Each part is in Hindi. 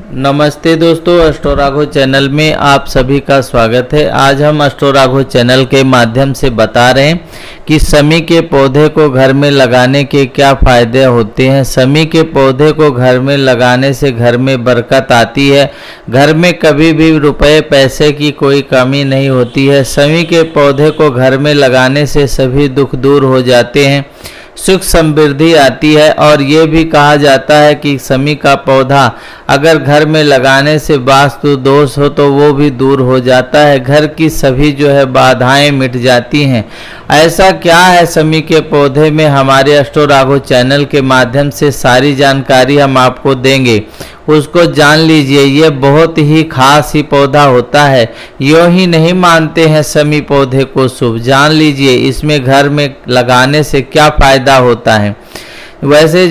नमस्ते दोस्तों, अस्ट्रो राघव चैनल में आप सभी का स्वागत है। आज हम अस्ट्रो राघव चैनल के माध्यम से बता रहे हैं कि शमी के पौधे को घर में लगाने के क्या फ़ायदे होते हैं। शमी के पौधे को घर में लगाने से घर में बरकत आती है, घर में कभी भी रुपए पैसे की कोई कमी नहीं होती है। शमी के पौधे को घर में लगाने से सभी दुख दूर हो जाते हैं, सुख समृद्धि आती है। और ये भी कहा जाता है कि शमी का पौधा अगर घर में लगाने से वास्तु दोष हो तो वो भी दूर हो जाता है, घर की सभी बाधाएं मिट जाती हैं। ऐसा क्या है शमी के पौधे में, हमारे अस्ट्रो राघव चैनल के माध्यम से सारी जानकारी हम आपको देंगे, उसको जान लीजिए। ये बहुत ही खास ही पौधा होता है, यूँ ही नहीं मानते हैं शमी पौधे को शुभ। जान लीजिए इसमें घर में लगाने से क्या फ़ायदा होता है। वैसे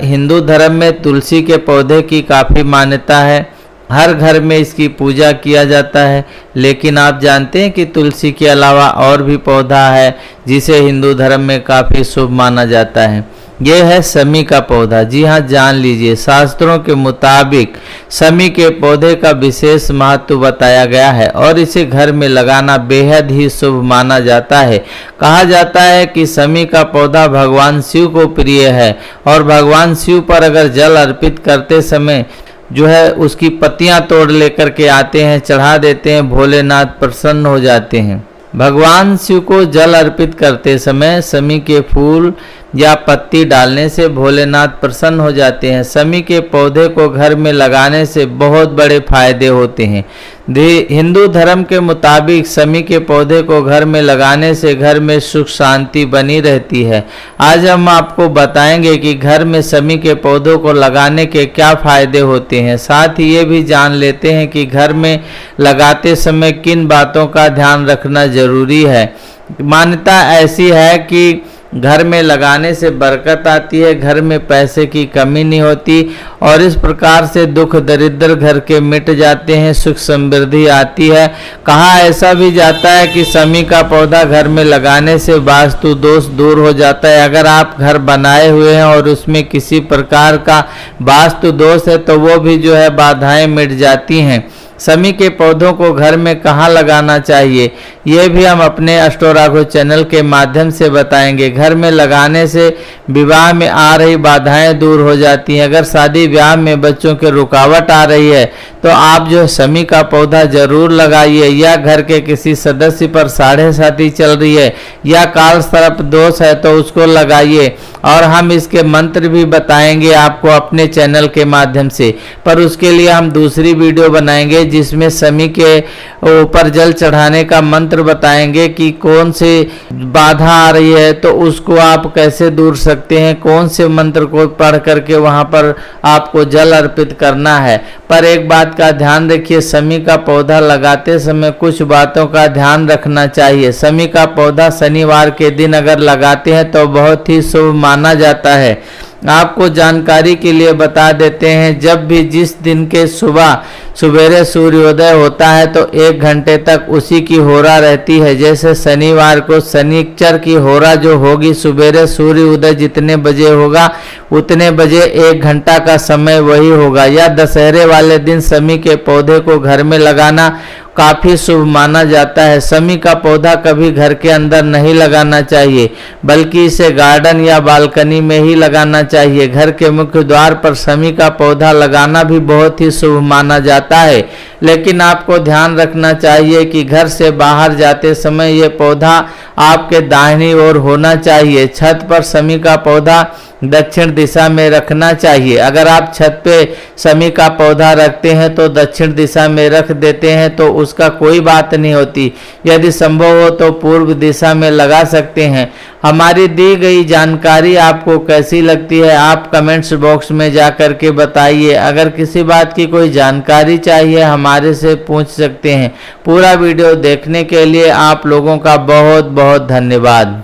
हिंदू धर्म में तुलसी के पौधे की काफ़ी मान्यता है, हर घर में इसकी पूजा किया जाता है। लेकिन आप जानते हैं कि तुलसी के अलावा और भी पौधा है जिसे हिंदू धर्म में काफ़ी शुभ माना जाता है। यह है शमी का पौधा। जी हाँ, जान लीजिए शास्त्रों के मुताबिक शमी के पौधे का विशेष महत्व बताया गया है और इसे घर में लगाना बेहद ही शुभ माना जाता है। कहा जाता है कि शमी का पौधा भगवान शिव को प्रिय है और भगवान शिव पर अगर जल अर्पित करते समय उसकी पत्तियां तोड़ लेकर के आते हैं, चढ़ा देते हैं, भोलेनाथ प्रसन्न हो जाते हैं। भगवान शिव को जल अर्पित करते समय शमी के फूल या पत्ती डालने से भोलेनाथ प्रसन्न हो जाते हैं। शमी के पौधे को घर में लगाने से बहुत बड़े फायदे होते हैं। हिंदू धर्म के मुताबिक शमी के पौधे को घर में लगाने से घर में सुख शांति बनी रहती है। आज हम आपको बताएंगे कि घर में शमी के पौधों को लगाने के क्या फायदे होते हैं। साथ ही ये भी जान लेते हैं कि घर में लगाते समय किन बातों का ध्यान रखना जरूरी है। मान्यता ऐसी है कि घर में लगाने से बरकत आती है, घर में पैसे की कमी नहीं होती और इस प्रकार से दुख दरिद्र घर के मिट जाते हैं, सुख समृद्धि आती है। कहा ऐसा भी जाता है कि शमी का पौधा घर में लगाने से वास्तु दोष दूर हो जाता है। अगर आप घर बनाए हुए हैं और उसमें किसी प्रकार का वास्तु दोष है तो वो भी बाधाएं मिट जाती हैं। शमी के पौधों को घर में कहाँ लगाना चाहिए ये भी हम अपने अस्ट्रो राघव चैनल के माध्यम से बताएंगे। घर में लगाने से विवाह में आ रही बाधाएं दूर हो जाती हैं। अगर शादी ब्याह में बच्चों के रुकावट आ रही है तो आप शमी का पौधा जरूर लगाइए, या घर के किसी सदस्य पर साढ़े साथी चल रही है या काल सर्प दोष है तो उसको लगाइए। और हम इसके मंत्र भी बताएंगे आपको अपने चैनल के माध्यम से, पर उसके लिए हम दूसरी वीडियो बनाएंगे जिसमें शमी के ऊपर जल चढ़ाने का मंत्र बताएंगे कि कौन से बाधा आ रही है तो उसको आप कैसे दूर सकते हैं, कौन से मंत्र को पढ़ करके वहां पर आपको जल अर्पित करना है। पर एक बात का ध्यान रखिए, शमी का पौधा लगाते समय कुछ बातों का ध्यान रखना चाहिए। शमी का पौधा शनिवार के दिन अगर लगाते हैं तो बहुत ही शुभ माना जाता है। आपको जानकारी के लिए बता देते हैं, जब भी जिस दिन के सुबेरे सूर्योदय होता है तो 1 घंटे तक उसी की होरा रहती है। जैसे शनिवार को शनिचर की होरा होगी, सुबेरे सूर्य उदय जितने बजे होगा उतने बजे 1 घंटा का समय वही होगा। या दशहरे वाले दिन शमी के पौधे को घर में लगाना काफ़ी शुभ माना जाता है। शमी का पौधा कभी घर के अंदर नहीं लगाना चाहिए, बल्कि इसे गार्डन या बालकनी में ही लगाना चाहिए। घर के मुख्य द्वार पर शमी का पौधा लगाना भी बहुत ही शुभ माना जाता है। लेकिन आपको ध्यान रखना चाहिए कि घर से बाहर जाते समय ये पौधा आपके दाहिनी ओर होना चाहिए। छत पर शमी का पौधा दक्षिण दिशा में रखना चाहिए। अगर आप छत पे शमी का पौधा रखते हैं तो दक्षिण दिशा में रख देते हैं तो उसका कोई बात नहीं होती। यदि संभव हो तो पूर्व दिशा में लगा सकते हैं। हमारी दी गई जानकारी आपको कैसी लगती है आप कमेंट्स बॉक्स में जा कर के बताइए। अगर किसी बात की कोई जानकारी चाहिए हमारे से पूछ सकते हैं। पूरा वीडियो देखने के लिए आप लोगों का बहुत बहुत धन्यवाद।